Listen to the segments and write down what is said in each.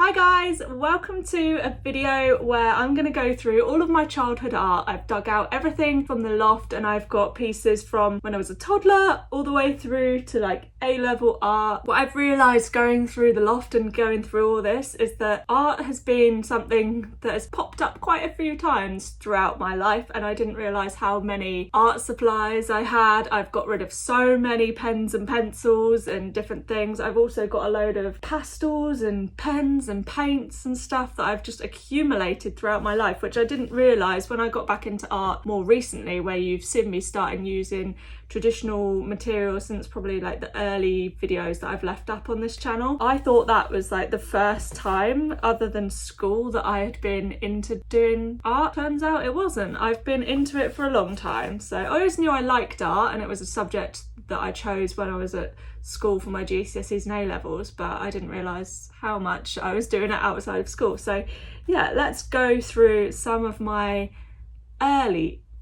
Hi guys, welcome to a video where I'm going to go through all of my childhood art. I've dug out everything from the loft and I've got pieces from when I was a toddler all the way through to like A-level art. What I've realised going through the loft and going through all this is that art has been something that has popped up quite a few times throughout my life, and I didn't realise how many art supplies I had. I've got rid of so many pens and pencils and different things. I've also got a load of pastels and pens and paints and stuff that I've just accumulated throughout my life, which I didn't realise when I got back into art more recently, where you've seen me starting using traditional materials since probably like the early videos that I've left up on this channel. I thought that was like the first time other than school that I had been into doing art. Turns out it wasn't. I've been into it for a long time. So I always knew I liked art and it was a subject that I chose when I was at school for my GCSEs and A-levels, but I didn't realise how much I was doing it outside of school. So yeah, let's go through some of my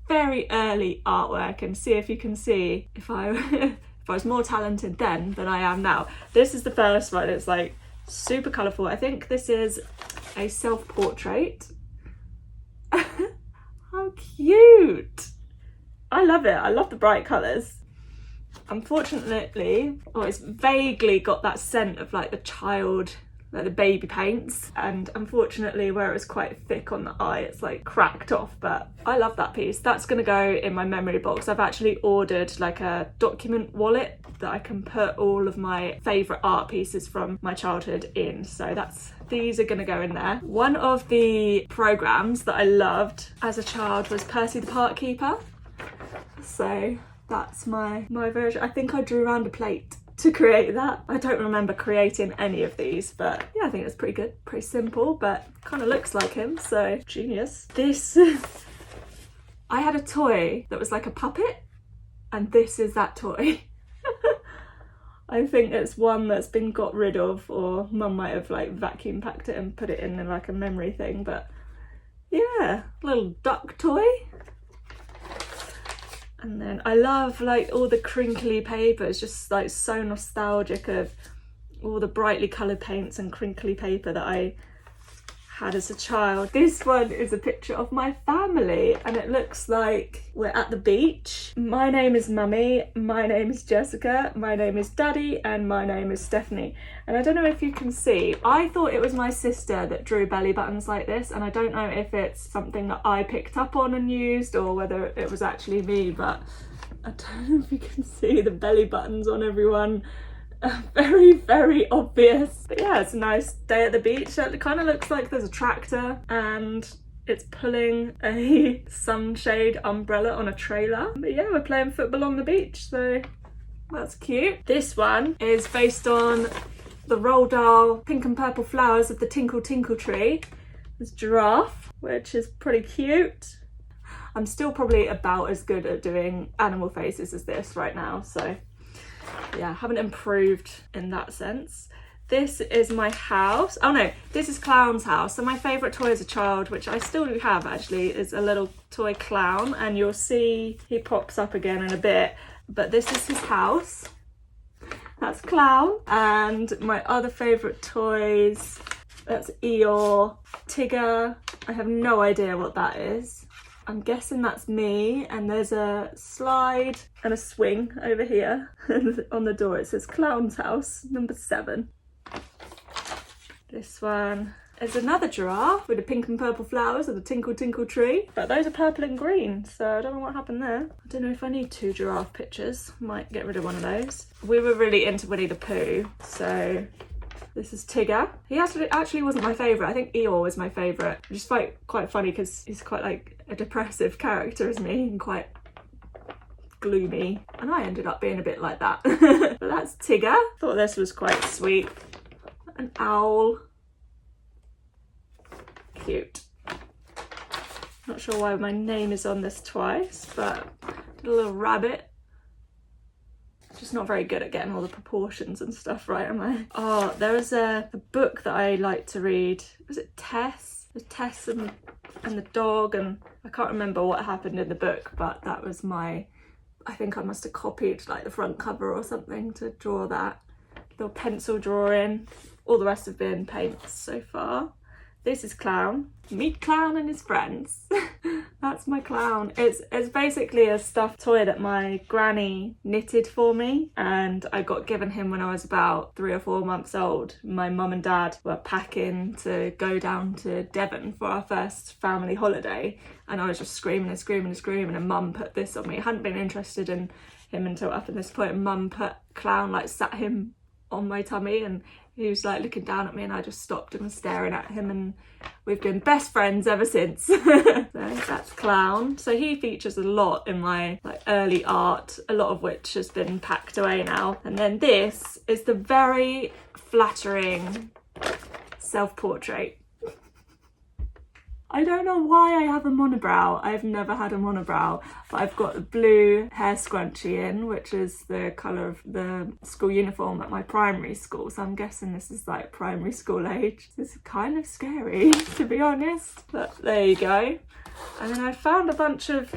very early artwork and see if you can see if I if I was more talented then than I am now. This is the first one. It's like super colourful. I think this is a self-portrait. How cute! I love it. I love the bright colours. Unfortunately, it's vaguely got that scent of like the child, like the baby paints, and unfortunately where it was quite thick on the eye, it's like cracked off, but I love that piece. That's gonna go in my memory box. I've actually ordered like a document wallet that I can put all of my favourite art pieces from my childhood in, so these are gonna go in there. One of the programmes that I loved as a child was Percy the Park Keeper, so that's my version. I think I drew around a plate to create that. I don't remember creating any of these, but yeah, I think it's pretty good. Pretty simple, but kind of looks like him, so genius. This, I had a toy that was like a puppet, and this is that toy. I think it's one that's been got rid of, or mum might have like vacuum packed it and put it in like a memory thing, but yeah, little duck toy. And then I love like all the crinkly papers, just like so nostalgic of all the brightly coloured paints and crinkly paper that I had as a child. This one is a picture of my family and it looks like we're at the beach. My name is Mummy, my name is Jessica, my name is Daddy, and my name is Stephanie. And I don't know if you can see, I thought it was my sister that drew belly buttons like this, and I don't know if it's something that I picked up on and used or whether it was actually me, but I don't know if you can see the belly buttons on everyone. Very obvious, but yeah, it's a nice day at the beach. It kind of looks like there's a tractor and it's pulling a sunshade umbrella on a trailer, but yeah, we're playing football on the beach, so that's cute. This one is based on the Roald Dahl pink and purple flowers of the Tinkle Tinkle Tree. This giraffe, which is pretty cute. I'm still probably about as good at doing animal faces as this right now, so yeah, haven't improved in that sense. This is my house. Oh no, this is Clown's house. So my favourite toy as a child, which I still do have actually, is a little toy clown, and you'll see he pops up again in a bit, but this is his house. That's Clown. And my other favourite toys, that's Eeyore, Tigger. I have no idea what that is. I'm guessing that's me, and there's a slide and a swing over here. On the door it says Clown's house, number 7. This one is another giraffe with the pink and purple flowers of the Tinkle Tinkle Tree, but those are purple and green, so I don't know what happened there. I don't know if I need 2 giraffe pictures, might get rid of one of those. We were really into Winnie the Pooh, so this is Tigger. He actually wasn't my favourite. I think Eeyore was my favourite, which is quite funny because he's quite like a depressive character, isn't he? And quite gloomy. And I ended up being a bit like that. But that's Tigger. Thought this was quite sweet. An owl. Cute. Not sure why my name is on this twice, but a little rabbit. Just not very good at getting all the proportions and stuff right, am I? Oh, there was a book that I like to read. Was it Tess? It was Tess and the dog, and I can't remember what happened in the book, but that was I think I must have copied like the front cover or something to draw that. Little pencil drawing. All the rest have been paints so far. This is Clown. Meet Clown and his friends. That's my clown. It's basically a stuffed toy that my granny knitted for me, and I got given him when I was about 3 or 4 months old. My mum and dad were packing to go down to Devon for our first family holiday, and I was just screaming and screaming and screaming, and mum put this on me. I hadn't been interested in him until up at this point, and mum put Clown, like sat him on my tummy, and he was like looking down at me, and I just stopped and was staring at him, and we've been best friends ever since. So that's Clown. So he features a lot in my like early art, a lot of which has been packed away now. And then this is the very flattering self-portrait. I don't know why I have a monobrow. I've never had a monobrow, but I've got the blue hair scrunchie in, which is the colour of the school uniform at my primary school. So I'm guessing this is like primary school age. This is kind of scary, to be honest, but there you go. And then I found a bunch of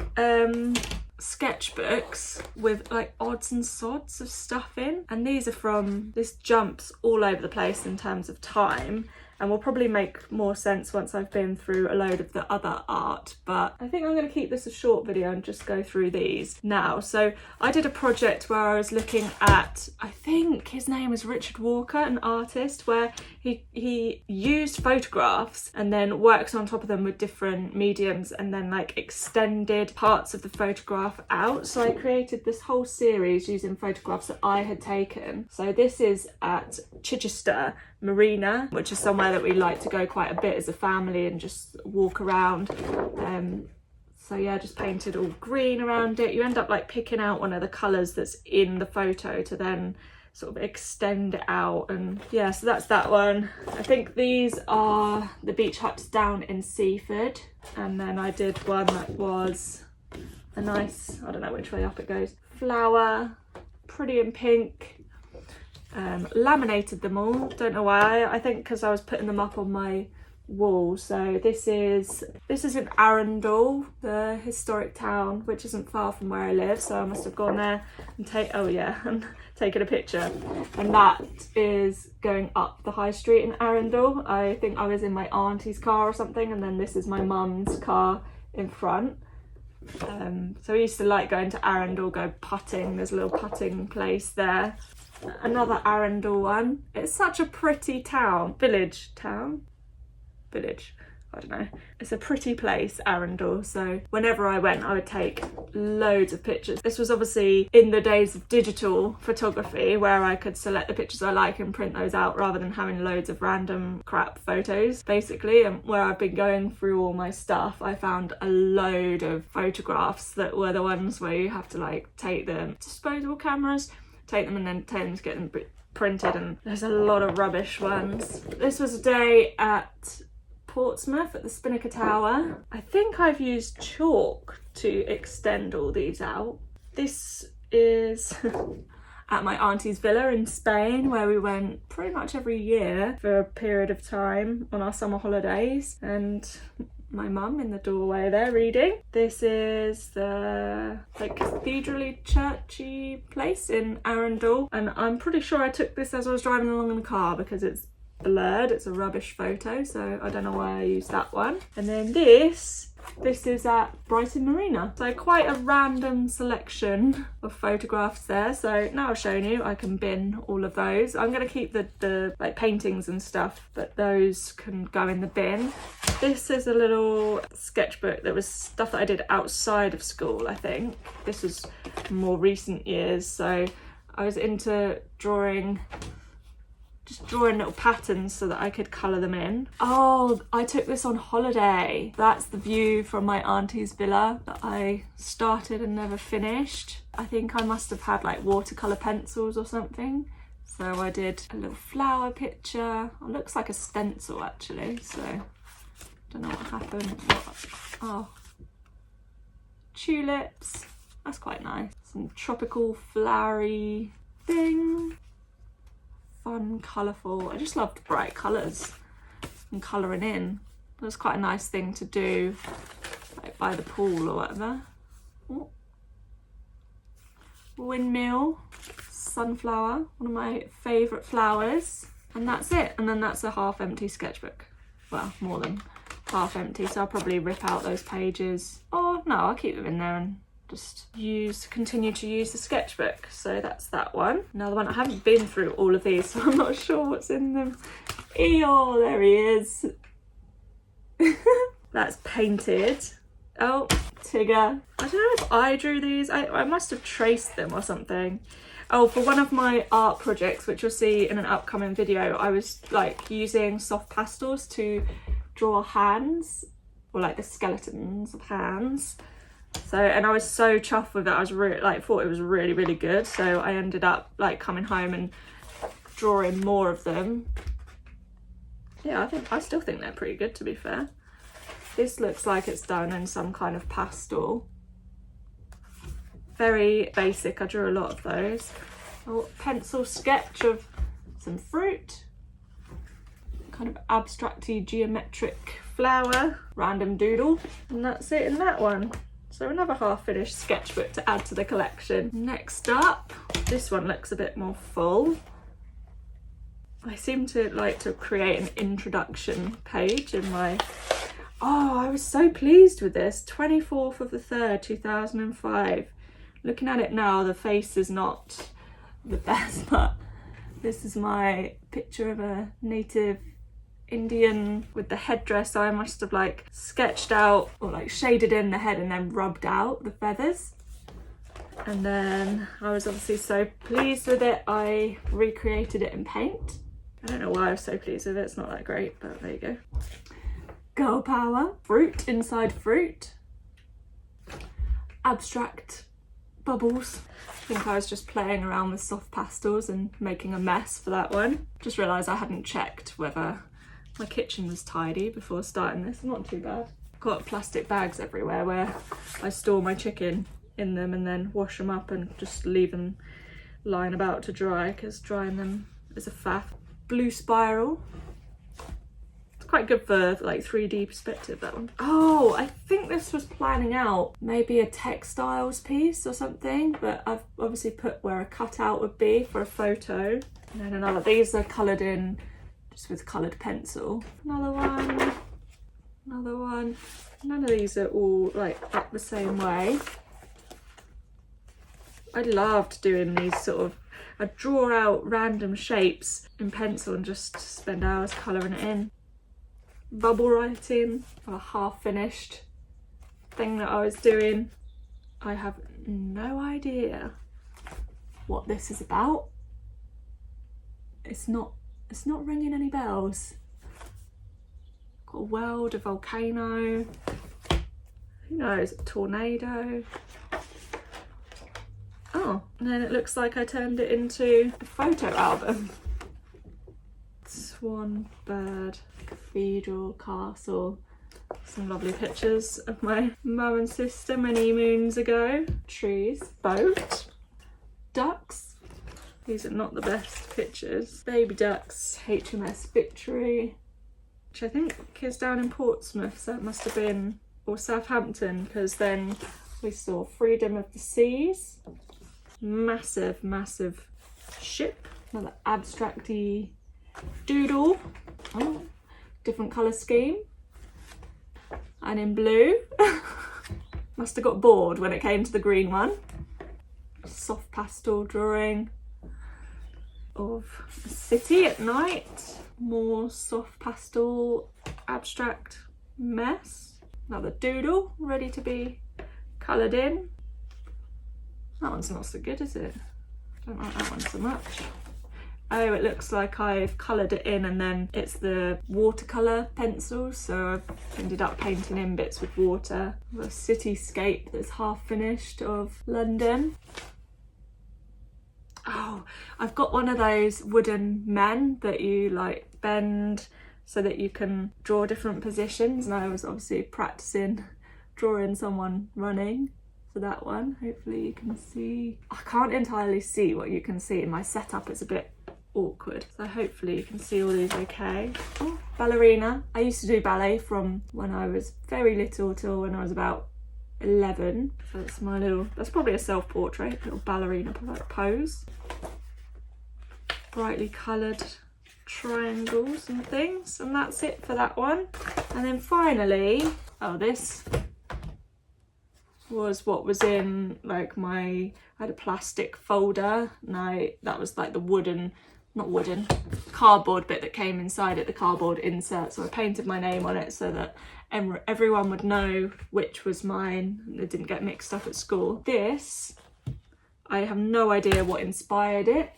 sketchbooks with like odds and sods of stuff in. And these are from, this jumps all over the place in terms of time, and will probably make more sense once I've been through a load of the other art, but I think I'm going to keep this a short video and just go through these now. So I did a project where I was looking at, I think his name is Richard Walker, an artist, where he used photographs and then worked on top of them with different mediums and then like extended parts of the photograph out. So I created this whole series using photographs that I had taken. So this is at Chichester Marina, which is somewhere that we like to go quite a bit as a family and just walk around. So yeah, just painted all green around it. You end up like picking out one of the colours that's in the photo to then sort of extend it out. And yeah, so that's that one. I think these are the beach huts down in Seaford, and then I did one that was a nice, I don't know which way up it goes, flower, pretty in pink. Laminated them all, don't know why. I think because I was putting them up on my wall. So this is in Arundel, the historic town, which isn't far from where I live, so I must have gone there and taken a picture. And that is going up the high street in Arundel. I think I was in my auntie's car or something, and then this is my mum's car in front. So we used to like going to Arundel, go putting. There's a little putting place there. Another Arundel one. It's such a pretty town. Village, I don't know. It's a pretty place, Arundel, so whenever I went I would take loads of pictures. This was obviously in the days of digital photography, where I could select the pictures I like and print those out rather than having loads of random crap photos, basically. And where I've been going through all my stuff, I found a load of photographs that were the ones where you have to like take them, disposable cameras, take them and then take them to get them printed, and there's a lot of rubbish ones. This was a day at Portsmouth at the Spinnaker Tower. I think I've used chalk to extend all these out. This is at my auntie's villa in Spain, where we went pretty much every year for a period of time on our summer holidays, and my mum in the doorway there reading. This is the like cathedral-y, churchy place in Arundel, and I'm pretty sure I took this as I was driving along in the car because it's blurred, it's a rubbish photo, so I don't know why I used that one. And then this is at Brighton Marina. So quite a random selection of photographs there. So now I've shown you, I can bin all of those. I'm going to keep the like paintings and stuff, but those can go in the bin. This is a little sketchbook that was stuff that I did outside of school, I think. This was more recent years, so I was into drawing little patterns so that I could colour them in. Oh, I took this on holiday. That's the view from my auntie's villa that I started and never finished. I think I must have had like watercolour pencils or something. So I did a little flower picture. It looks like a stencil actually, so don't know what happened. Oh, tulips. That's quite nice. Some tropical flowery thing. Fun, colourful. I just loved bright colours and colouring in. It was quite a nice thing to do, like by the pool or whatever. Ooh. Windmill, sunflower, one of my favourite flowers. And that's it. And then that's a half empty sketchbook. Well, more than half empty, so I'll probably rip out those pages. Or no, I'll keep them in there and just continue to use the sketchbook. So that's that one. Another one, I haven't been through all of these, so I'm not sure what's in them. Eeyore, there he is. That's painted. Oh, Tigger. I don't know if I drew these. I must have traced them or something. Oh, for one of my art projects, which you'll see in an upcoming video, I was like using soft pastels to draw hands, or like the skeletons of hands. So, and I was so chuffed with it. I was really thought it was really, really good. So I ended up like coming home and drawing more of them. Yeah, I still think they're pretty good, to be fair. This looks like it's done in some kind of pastel. Very basic, I drew a lot of those. A pencil sketch of some fruit. Kind of abstracty geometric flower. Random doodle. And that's it in that one. So another half finished sketchbook to add to the collection. Next up, this one looks a bit more full. I seem to like to create an introduction page in my... Oh, I was so pleased with this. 24th of the 3rd, 2005. Looking at it now, the face is not the best, but this is my picture of a native Indian with the headdress. I must have like sketched out or like shaded in the head and then rubbed out the feathers. And then I was obviously so pleased with it, I recreated it in paint. I don't know why I was so pleased with it, it's not that great, but there you go. Girl power. Fruit inside fruit. Abstract bubbles. I think I was just playing around with soft pastels and making a mess for that one. Just realised I hadn't checked whether my kitchen was tidy before starting this. Not too bad. I've got plastic bags everywhere where I store my chicken in them and then wash them up and just leave them lying about to dry, because drying them is a faff. Blue spiral. Quite good for like 3D perspective, that one. Oh, I think this was planning out maybe a textiles piece or something, but I've obviously put where a cutout would be for a photo. And then another, these are coloured in just with coloured pencil. Another one, another one. None of these are all like up the same way. I loved doing these sort of, I'd draw out random shapes in pencil and just spend hours colouring it in. Bubble writing, a half finished thing that I was doing. I have no idea what this is about. It's not ringing any bells. Got a world, a volcano, who knows, a tornado. Oh, and then it looks like I turned it into a photo album. Swan, bird, cathedral, castle. Some lovely pictures of my mum and sister many moons ago. Trees, boat, ducks. These are not the best pictures. Baby ducks, HMS Victory, which I think is down in Portsmouth, so it must have been, or Southampton, because then we saw Freedom of the Seas. Massive, massive ship. Another abstracty doodle. Oh, different colour scheme. And in blue. Must have got bored when it came to the green one. Soft pastel drawing of a city at night. More soft pastel abstract mess. Another doodle ready to be coloured in. That one's not so good, is it? I don't like that one so much. Oh, it looks like I've coloured it in and then it's the watercolour pencil, so I've ended up painting in bits with water. A cityscape that's half finished of London. Oh, I've got one of those wooden men that you like bend so that you can draw different positions, and I was obviously practicing drawing someone running for that one. Hopefully you can see. I can't entirely see what you can see in my setup, it's a bit awkward, so hopefully you can see all these okay. Oh, ballerina. I used to do ballet from when I was very little till when I was about 11. So that's my little, that's probably a self-portrait, little ballerina pose. Brightly coloured triangles and things, and that's it for that one. And then finally, oh, this was what was in like I had a plastic folder, and that was like the cardboard bit that came inside it, the cardboard insert. So I painted my name on it so that everyone would know which was mine and it didn't get mixed up at school. This, I have no idea what inspired it.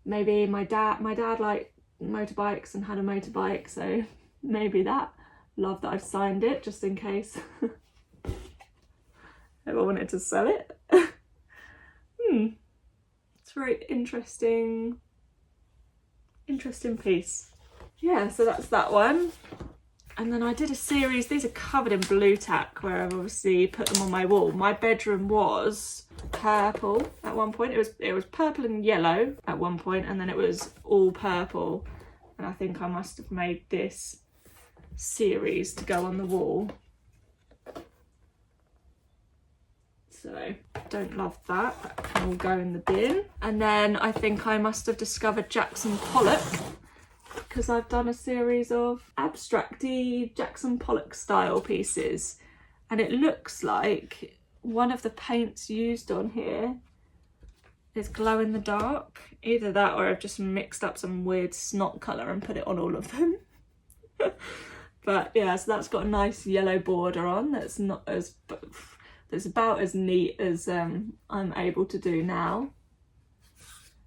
Maybe my dad liked motorbikes and had a motorbike, so maybe that. Love that I've signed it just in case ever wanted to sell it. It's a very interesting piece. Yeah, so that's that one. And then I did a series, these are covered in blue tack, where I've obviously put them on my wall. My bedroom was purple at one point. It was purple and yellow at one point, and then it was all purple. And I think I must have made this series to go on the wall. So don't love that. That can all go in the bin. And then I think I must have discovered Jackson Pollock, because I've done a series of abstracty Jackson Pollock style pieces, and it looks like one of the paints used on here is glow in the dark. Either that, or I've just mixed up some weird snot colour and put it on all of them. But yeah, so that's got a nice yellow border on. That's about as neat as I'm able to do now.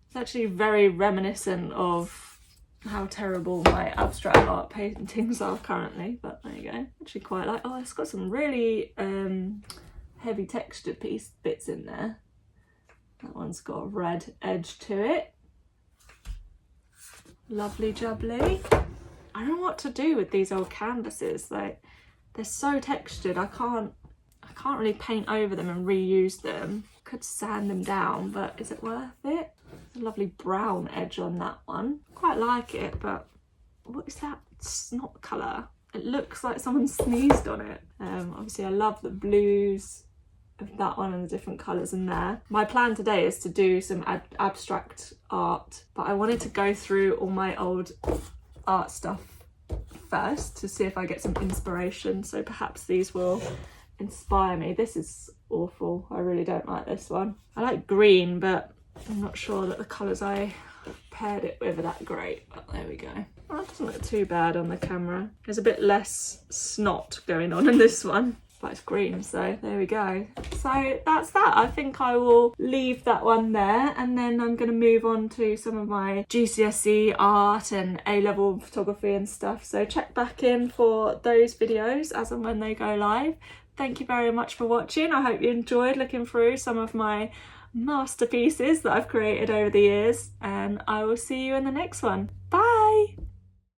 It's actually very reminiscent of how terrible my abstract art paintings are currently, but there you go. Actually quite like, oh, it's got some really heavy textured bits in there. That one's got a red edge to it. Lovely jubbly. I don't know what to do with these old canvases. Like, they're so textured, I can't really paint over them and reuse them. Could sand them down, but is it worth it? There's a lovely brown edge on that one. Quite like it, but what is that snot colour? It looks like someone sneezed on it. Obviously I love the blues of that one and the different colours in there. My plan today is to do some abstract art, but I wanted to go through all my old art stuff first to see if I get some inspiration, so perhaps these will inspire me. This is awful. I really don't like this one. I like green, but I'm not sure that the colours I paired it with are that great, but there we go. Well, it doesn't look too bad on the camera. There's a bit less snot going on in this one, but it's green, so there we go. So that's that. I think I will leave that one there, and then I'm going to move on to some of my GCSE art and A-level photography and stuff. So check back in for those videos as and when they go live. Thank you very much for watching. I hope you enjoyed looking through some of my masterpieces that I've created over the years, and I will see you in the next one. Bye!